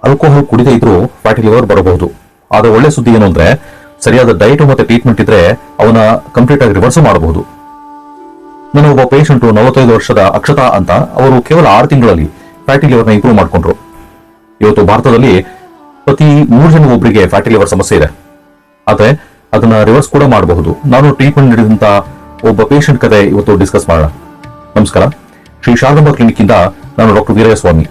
Alcohol ಕುಡಿದೇ ಇದ್ರೂ fatty liver ಬರಬಹುದು. ಆದ್ರೆ ಒಳ್ಳೆ ಸುದ್ದಿ ಏನು ಅಂದ್ರೆ ಸರಿಯಾದ ಡಯಟ್ ಮತ್ತೆ ಟ್ರೀಟ್ಮೆಂಟ್ ಇದ್ರೆ ಅವನ ಕಂಪ್ಲೀಟ್ ಆಗಿ ರಿವರ್ಸ್ ಮಾಡಬಹುದು. ನನ್ನ ಒಬ್ಬ ಪೇಷಂಟ್ 45 ವರ್ಷದ ಅಕ್ಷತಾ ಅಂತ, ಅವರು ಕೇವಲ 6 ತಿಂಗಳಲ್ಲಿ ಫ್ಯಾಟಿ ಲಿವರ್ನ ಇಂಪ್ರೂವ್ ಮಾಡ್ಕೊಂಡ್ರು. ಇವತ್ತು ಭಾರತದಲ್ಲಿ ಪ್ರತಿ 3 ಜನ ಒಬ್ಬರಿಗೆ ಫ್ಯಾಟಿ ಲಿವರ್ ಸಮಸ್ಯೆ ಇದೆ. ಆದ್ರೆ ಅದನ್ನ ರಿವರ್ಸ್ ಕೂಡ ಮಾಡಬಹುದು. ನಾನು ಟ್ರೀಟ್ಮೆಂಟ್ ನೀಡಿದಂತ ಒಬ್ಬ ಪೇಷಂಟ್ ಕತೆ ಇವತ್ತು ಡಿಸ್ಕಸ್ ಮಾಡೋಣ. ನಮಸ್ಕಾರ. ಶ್ರೀ ಶಾರದಾಂಬಾ ಕ್ಲಿನಿಕ್ ಇಂದ ನಾನು ಡಾಕ್ಟರ್ ವೀರಯ್ಯಸ್ವಾಮಿ.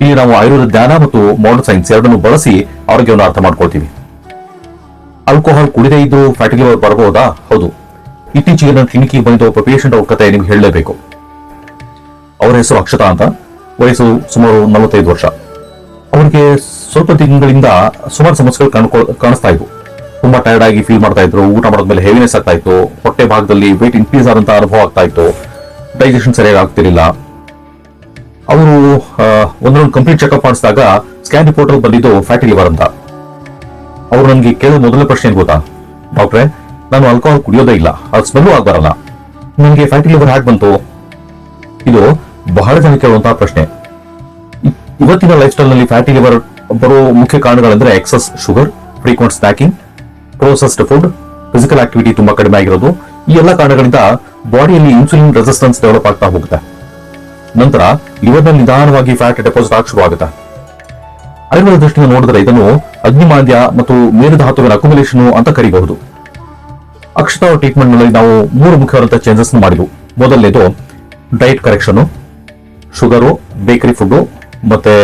ಇಲ್ಲಿ ನಾವು ಆಯುರ್ವೇದ ಜ್ಞಾನ ಮತ್ತು ಮಾಡರ್ನ್ ಸೈನ್ಸ್ ಎರಡನ್ನು ಬಳಸಿ ಆರೋಗ್ಯವನ್ನು ಅರ್ಥ ಮಾಡ್ಕೊಳ್ತೀವಿ. ಆಲ್ಕೋಹಾಲ್ ಕುಡಿದೇ ಇದ್ದು ಫ್ಯಾಟಿ ಲಿವರ್ ಬರಬಹುದಾ? ಹೌದು. ಇತ್ತೀಚೆಗೆ ನನ್ನ ಕ್ಲಿನಿಕ್ಗೆ ಬಂದಿದ್ದ ಒಬ್ಬ ಪೇಷಂಟ್ ಅವ್ರ ಕತೆ ನಿಮ್ಗೆ ಹೇಳಲೇಬೇಕು. ಅವರ ಹೆಸರು ಅಕ್ಷತಾ ಅಂತ, ವಯಸ್ಸು ಸುಮಾರು 45 ವರ್ಷ. ಅವರಿಗೆ ಸ್ವಲ್ಪ ತಿಂಗಳಿಂದ ಸುಮಾರು ಸಮಸ್ಯೆಗಳು ಕಾಣಿಸ್ತಾ ಇದ್ವು. ತುಂಬಾ ಟೈರ್ಡ್ ಆಗಿ ಫೀಲ್ ಮಾಡ್ತಾ ಇದ್ರು. ಊಟ ಮಾಡಿದ್ಮೇಲೆ ಹೆವಿನೆಸ್ ಆಗ್ತಾ ಇತ್ತು. ಹೊಟ್ಟೆ ಭಾಗದಲ್ಲಿ ವೇಟ್ ಇನ್ಕ್ರೀಸ್ ಆದಂತ ಅನುಭವ ಆಗ್ತಾ ಇತ್ತು. ಡೈಜೆಷನ್ ಸರಿಯಾಗಿ ಆಗ್ತಿರ್ಲಿಲ್ಲ. ಅವರು ಒಂದೊಂದು ಕಂಪ್ಲೀಟ್ ಚೆಕ್ಅಪ್ ಮಾಡಿಸಿದಾಗ ಸ್ಕ್ಯಾನ್ ರಿಪೋರ್ಟ್ ಅಲ್ಲಿ ಬಂದಿದ್ದು ಫ್ಯಾಟಿ ಲಿವರ್ ಅಂತ. ಅವ್ರು ನನಗೆ ಕೇಳೋ ಮೊದಲ ಪ್ರಶ್ನೆ ಏನ್ ಗೊತ್ತಾ? ಡಾಕ್ಟ್ರೆ, ನಾನು ಆಲ್ಕೋಹಾಲ್ ಕುಡಿಯೋದೇ ಇಲ್ಲ, ಅದು ಸ್ಮೆಲ್ಲು ಆಗ್ಬರಲ್ಲ, ನನಗೆ ಫ್ಯಾಟಿ ಲಿವರ್ ಹ್ಯಾಕ್ ಬಂತು? ಇದು ಬಹಳ ಜನ ಕೇಳುವಂತಹ ಪ್ರಶ್ನೆ. ಇವತ್ತಿನ ಲೈಫ್ ಸ್ಟೈಲ್ ನಲ್ಲಿ ಫ್ಯಾಟಿ ಲಿವರ್ ಬರೋ ಮುಖ್ಯ ಕಾರಣಗಳೆಂದ್ರೆ excess sugar, frequent snacking, processed food, physical activity ತುಂಬಾ ಕಡಿಮೆ ಆಗಿರೋದು. ಈ ಎಲ್ಲ ಕಾರಣಗಳಿಂದ ಬಾಡಿಯಲ್ಲಿ ಇನ್ಸುಲಿನ್ ರೆಸಿಸ್ಟೆನ್ಸ್ ಡೆವಲಪ್ ಆಗ್ತಾ ಹೋಗುತ್ತೆ. ನಂತರ ಲಿವರ್ ನಲ್ಲಿ ನಿಧಾನವಾಗಿ ಫ್ಯಾಟ್ ಡೆಪಾಸಿಟ್ ಆಗಿ ಶುರು ಆಗುತ್ತೆ. ಆಯುರ್ವೇದ ದೃಷ್ಟಿಯಿಂದ ನೋಡಿದ್ರೆ ಇದನ್ನು ಅಗ್ನಿಮಾಂದ್ಯ ಮತ್ತು ಮೇರುಧಾತುವಿನ ಅಕ್ಯುಮುಲೇಷನ್ ಅಂತ ಕರೀಬಹುದು. ಅಕ್ಷತಾ ಟ್ರೀಟ್ಮೆಂಟ್ ನಲ್ಲಿ ನಾವು 3 ಮುಖ್ಯವಾದಂತಹ ಚೇಂಜಸ್ ಮಾಡಿದ್ವು. ಮೊದಲನೇದು diet correction, sugar, bakery food ಮತ್ತೆ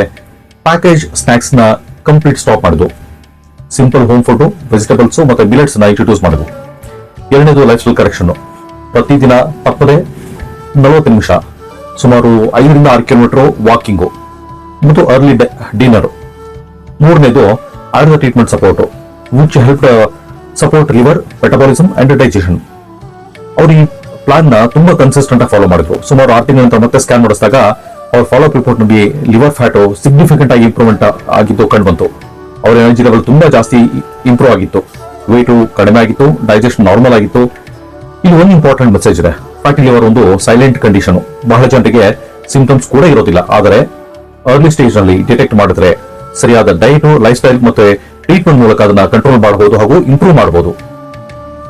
ಪ್ಯಾಕೇಜ್ ಸ್ನಾಕ್ಸ್ ನ ಕಂಪ್ಲೀಟ್ ಸ್ಟಾಪ್ ಮಾಡಿದ್ವು. ಸಿಂಪಲ್ ಹೋಮ್ ಫುಡ್, ವೆಜಿಟೇಬಲ್ಸ್ ಮತ್ತೆ ಮಿಲೆಟ್ಸ್ ನ ಇಂಟ್ರೊಡ್ಯೂಸ್ ಮಾಡಿದ್ವು. ಎರಡನೇದು ಲೈಫ್ ಸ್ಟೈಲ್ ಕರೆಕ್ಷನ್. ಪ್ರತಿದಿನ ತಪ್ಪದೆ 40 ನಿಮಿಷ ಸುಮಾರು 5 ರಿಂದ 6 ಕಿಲೋಮೀಟರ್ ವಾಕಿಂಗು ಮತ್ತು ಅರ್ಲಿ ಡಿನ್ನರ್. ಮೂರನೇದು Ayurveda treatment support, which help support liver metabolism and digestion. ಅವ್ರು ಈ ಪ್ಲಾನ್ ನ ತುಂಬಾ ಕನ್ಸಿಸ್ಟೆಂಟ್ ಆಗಿ ಫಾಲೋ ಮಾಡಿದ್ರು. ಸುಮಾರು 6 ತಿಂಗಳ ನಂತರ ಮತ್ತೆ ಸ್ಕ್ಯಾನ್ ಮಾಡಿಸಿದಾಗ ಅವ್ರ ಫಾಲೋ ಅಪ್ ರಿಪೋರ್ಟ್ ನಲ್ಲಿ ಲಿವರ್ ಫ್ಯಾಟ್ ಸಿಗ್ನಿಫಿಕೆಂಟ್ ಆಗಿ ಇಂಪ್ರೂವ್ಮೆಂಟ್ ಆಗಿದ್ದು ಕಂಡು ಬಂತು. ಅವರ ಎನರ್ಜಿ ಲೆವೆಲ್ ತುಂಬಾ ಜಾಸ್ತಿ ಇಂಪ್ರೂವ್ ಆಗಿತ್ತು. ವೇಟ್ ಕಡಿಮೆ ಆಗಿತ್ತು. ಡೈಜೆಷನ್ ನಾರ್ಮಲ್ ಆಗಿತ್ತು. ಇಲ್ಲಿ ಒಂದು ಇಂಪಾರ್ಟೆಂಟ್ ಮೆಸೇಜ್ ಇದೆ. ಫ್ಯಾಟಿ ಲಿವರ್ ಒಂದು ಸೈಲೆಂಟ್ ಕಂಡೀಷನ್. ಬಹಳ ಜನರಿಗೆ ಸಿಂಪ್ಟಮ್ಸ್ ಕೂಡ ಇರೋದಿಲ್ಲ. ಆದರೆ ಅರ್ಲಿ ಸ್ಟೇಜ್ ನಲ್ಲಿ ಡಿಟೆಕ್ಟ್ ಮಾಡಿದ್ರೆ ಸರಿಯಾದ ಡಯಟ್, ಲೈಫ್ ಸ್ಟೈಲ್ ಮತ್ತೆ ಟ್ರೀಟ್ಮೆಂಟ್ ಮೂಲಕ ಅದನ್ನ ಕಂಟ್ರೋಲ್ ಮಾಡಬಹುದು ಹಾಗೂ ಇಂಪ್ರೂವ್ ಮಾಡಬಹುದು.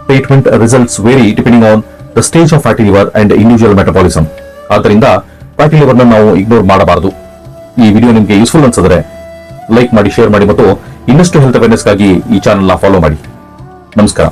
Treatment results vary depending on the stage of fatty liver and individual metabolism. ಆದ್ದರಿಂದ ಫ್ಯಾಟಿ ಲಿವರ್ ನಾವು ಇಗ್ನೋರ್ ಮಾಡಬಾರದು. ಈ ವಿಡಿಯೋ ನಿಮಗೆ ಯೂಸ್ಫುಲ್ ಅನ್ಸಿದ್ರೆ ಲೈಕ್ ಮಾಡಿ, ಶೇರ್ ಮಾಡಿ ಮತ್ತು ಇನ್ನಷ್ಟು ಹೆಲ್ತ್ ಅವೇರ್ನೆಸ್ ಗಾಗಿ ಈ ಚಾನೆಲ್ ನ ಫಾಲೋ ಮಾಡಿ. ನಮಸ್ಕಾರ.